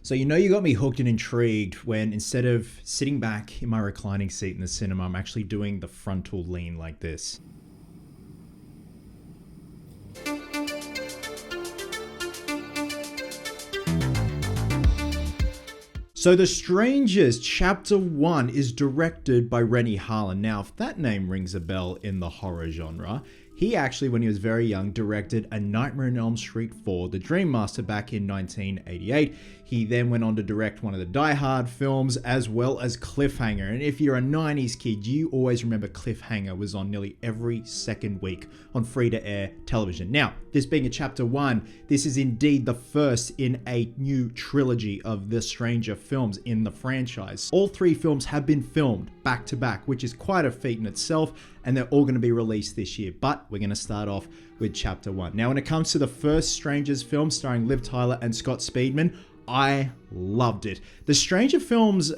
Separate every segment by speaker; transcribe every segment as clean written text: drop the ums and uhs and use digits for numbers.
Speaker 1: So you got me hooked and intrigued when instead of sitting back in my reclining seat in the cinema, I'm actually doing the frontal lean like this. So The Strangers Chapter 1 is directed by Rennie Harlan. Now, if that name rings a bell in the horror genre, he actually, when he was very young, directed A Nightmare on Elm Street 4, The Dream Master, back in 1988. He then went on to direct one of the Die Hard films, as well as Cliffhanger. And if you're a 90s kid, you always remember Cliffhanger was on nearly every second week on free-to-air television. Now, this being a Chapter 1, this is indeed the first in a new trilogy of the Stranger films in the franchise. All three films have been filmed back to back, which is quite a feat in itself, and they're all going to be released this year. But we're going to start off with Chapter 1. Now, when it comes to the first Strangers film starring Liv Tyler and Scott Speedman, I loved it. The Stranger films,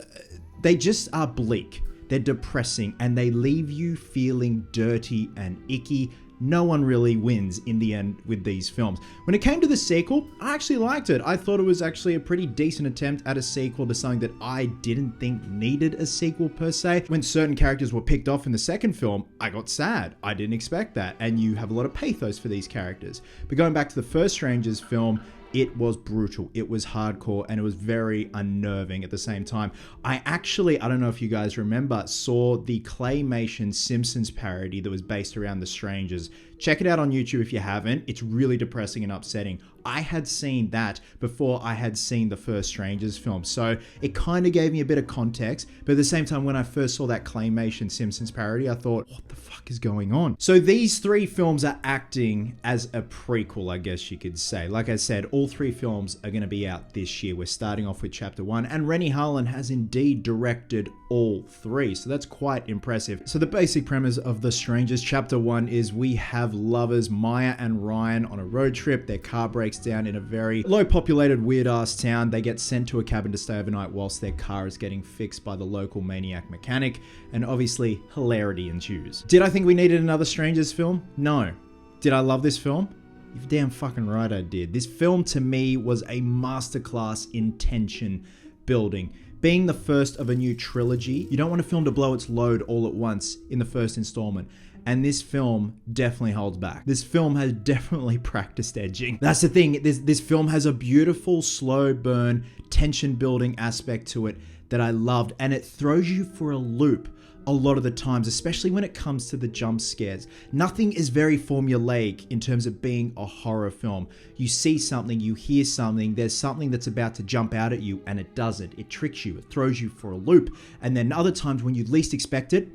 Speaker 1: they just are bleak. They're depressing, and they leave you feeling dirty and icky. No one really wins in the end with these films. When it came to the sequel, I actually liked it. I thought it was actually a pretty decent attempt at a sequel to something that I didn't think needed a sequel per se. When certain characters were picked off in the second film, I got sad. I didn't expect that. And you have a lot of pathos for these characters. But going back to the first Strangers film, it was brutal, it was hardcore, and it was very unnerving at the same time. I don't know if you guys remember, saw the claymation Simpsons parody that was based around The Strangers. Check it out on YouTube if you haven't. It's really depressing and upsetting. I had seen that before I had seen the first Strangers film, so it kind of gave me a bit of context, but at the same time, when I first saw that claymation Simpsons parody, I thought, what the fuck is going on? So these three films are acting as a prequel, I guess you could say. Like I said, all three films are going to be out this year. We're starting off with Chapter 1, and Rennie Harlan has indeed directed all three, so that's quite impressive. So the basic premise of The Strangers Chapter 1 is we have lovers Maya and Ryan on a road trip. Their car breaks down in a very low populated weird ass town. They get sent to a cabin to stay overnight whilst their car is getting fixed by the local maniac mechanic, and obviously hilarity ensues. Did I think we needed another Strangers film? No. Did I love this film? You're damn fucking right I did. This film to me was a masterclass in tension building. Being the first of a new trilogy, you don't want a film to blow its load all at once in the first installment. And this film definitely holds back. This film has definitely practiced edging. That's the thing, this film has a beautiful, slow burn, tension building aspect to it that I loved. And it throws you for a loop a lot of the times, especially when it comes to the jump scares. Nothing is very formulaic in terms of being a horror film. You see something, you hear something, there's something that's about to jump out at you, and it doesn't. It tricks you, it throws you for a loop. And then other times when you least expect it,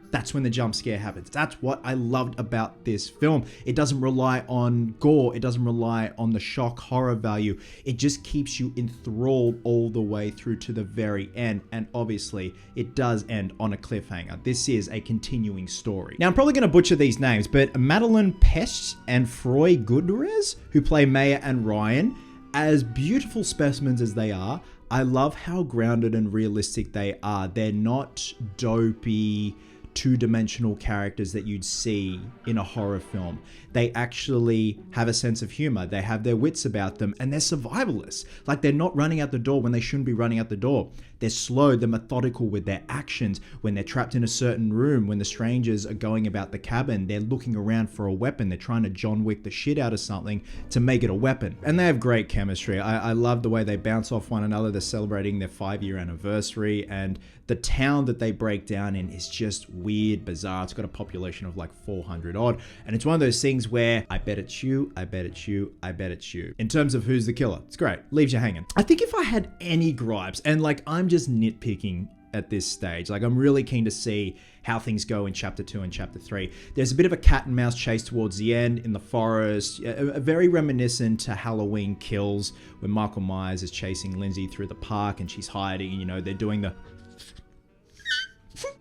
Speaker 1: that's when the jump scare happens. That's what I loved about this film. It doesn't rely on gore. It doesn't rely on the shock horror value. It just keeps you enthralled all the way through to the very end. And obviously, it does end on a cliffhanger. This is a continuing story. Now, I'm probably going to butcher these names, but Madeline Pest and Froy Gutierrez, who play Maya and Ryan, as beautiful specimens as they are, I love how grounded and realistic they are. They're not dopey, two-dimensional characters that you'd see in a horror film. They actually have a sense of humor. They have their wits about them, and they're survivalists. Like, they're not running out the door when they shouldn't be running out the door. They're slow, they're methodical with their actions. When they're trapped in a certain room, when the strangers are going about the cabin, they're looking around for a weapon. They're trying to John Wick the shit out of something to make it a weapon. And they have great chemistry. I love the way they bounce off one another. They're celebrating their 5-year anniversary, and the town that they break down in is just weird, bizarre. It's got a population of like 400 odd. And it's one of those things where I bet it's you, I bet it's you, I bet it's you. In terms of who's the killer, it's great. Leaves you hanging. I think if I had any gripes, and like I'm just nitpicking at this stage, like I'm really keen to see how things go in Chapter 2 and Chapter 3. There's a bit of a cat and mouse chase towards the end in the forest, a very reminiscent to Halloween Kills, where Michael Myers is chasing Lindsay through the park and she's hiding, you know, they're doing the...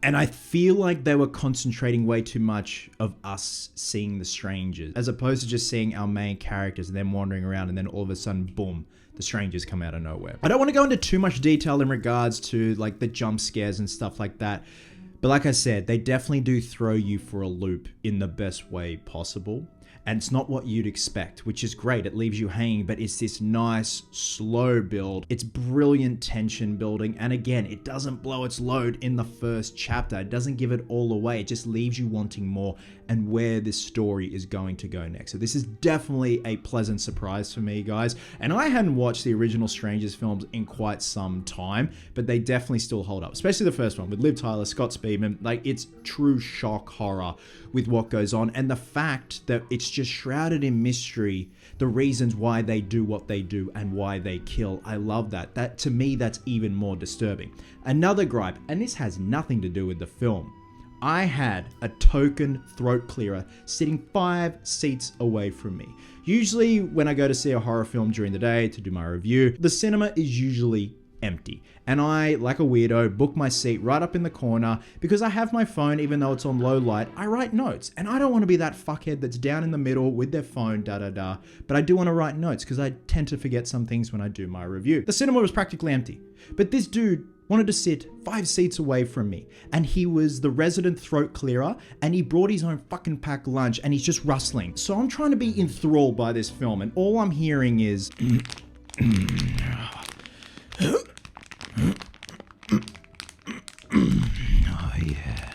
Speaker 1: And I feel like they were concentrating way too much of us seeing the strangers, as opposed to just seeing our main characters and them wandering around, and then all of a sudden, boom, the strangers come out of nowhere. I don't want to go into too much detail in regards to like the jump scares and stuff like that, but like I said, they definitely do throw you for a loop in the best way possible. and it's not what you'd expect, which is great. It leaves you hanging, but it's this nice, slow build. It's brilliant tension building, and again, it doesn't blow its load in the first chapter. It doesn't give it all away. It just leaves you wanting more and where this story is going to go next. So this is definitely a pleasant surprise for me, guys. And I hadn't watched the original Strangers films in quite some time, but they definitely still hold up, especially the first one with Liv Tyler, Scott Speedman. Like, it's true shock horror with what goes on, and the fact that it's just shrouded in mystery, the reasons why they do what they do and why they kill. I love that. That, to me, that's even more disturbing. Another gripe, and this has nothing to do with the film. I had a token throat clearer sitting 5 seats away from me. Usually when I go to see a horror film during the day to do my review, the cinema is usually empty. And I, like a weirdo, book my seat right up in the corner because I have my phone, even though it's on low light, I write notes. And I don't want to be that fuckhead that's down in the middle with their phone, but I do want to write notes because I tend to forget some things when I do my review. The cinema was practically empty, but this dude wanted to sit 5 seats away from me, and he was the resident throat clearer, and he brought his own fucking packed lunch, and he's just rustling. So I'm trying to be enthralled by this film, and all I'm hearing is oh yeah.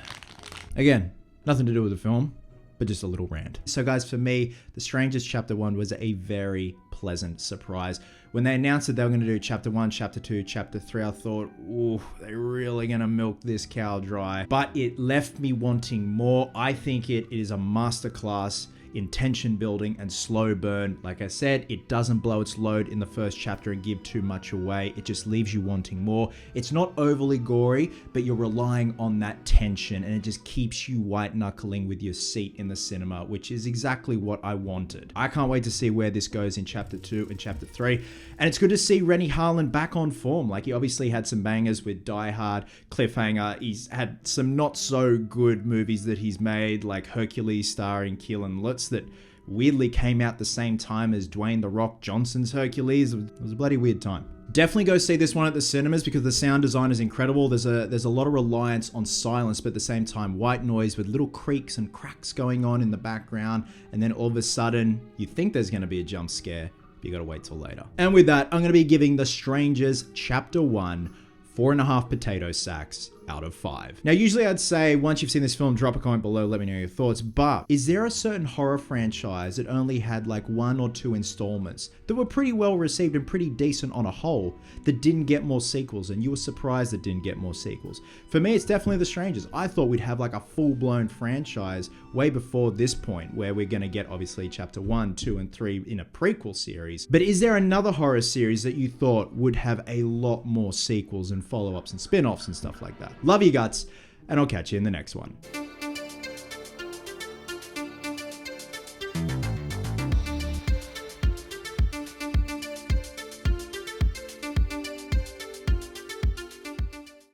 Speaker 1: Again, nothing to do with the film, but just a little rant. So guys, for me, The Strangers Chapter 1 was a very pleasant surprise. When they announced that they were going to do Chapter 1, Chapter 2, Chapter 3, I thought, ooh, they're really going to milk this cow dry. But it left me wanting more. I think it is a masterclass in tension building and slow burn. Like I said, it doesn't blow its load in the first chapter and give too much away. It just leaves you wanting more. It's not overly gory, but you're relying on that tension, and it just keeps you white knuckling with your seat in the cinema, which is exactly what I wanted. I can't wait to see where this goes in Chapter 2 and Chapter 3. And it's good to see Rennie Harlan back on form. Like, he obviously had some bangers with Die Hard, Cliffhanger. He's had some not so good movies that he's made, like Hercules starring Keelan Lutz, that weirdly came out the same time as Dwayne "The Rock" Johnson's Hercules. It was a bloody weird time. Definitely go see this one at the cinemas because the sound design is incredible. There's a lot of reliance on silence, but at the same time white noise with little creaks and cracks going on in the background, and then all of a sudden you think there's going to be a jump scare, but you gotta wait till later. And with that, I'm going to be giving The Strangers Chapter 1 4.5 potato sacks out of 5. Now, usually I'd say once you've seen this film, drop a comment below, let me know your thoughts, but is there a certain horror franchise that only had like 1 or 2 installments that were pretty well received and pretty decent on a whole that didn't get more sequels, and you were surprised that didn't get more sequels? For me, it's definitely The Strangers. I thought we'd have like a full-blown franchise way before this point, where we're going to get obviously Chapter 1, 2, and 3 in a prequel series. But is there another horror series that you thought would have a lot more sequels and follow-ups and spin-offs and stuff like that? Love you guts, and I'll catch you in the next one.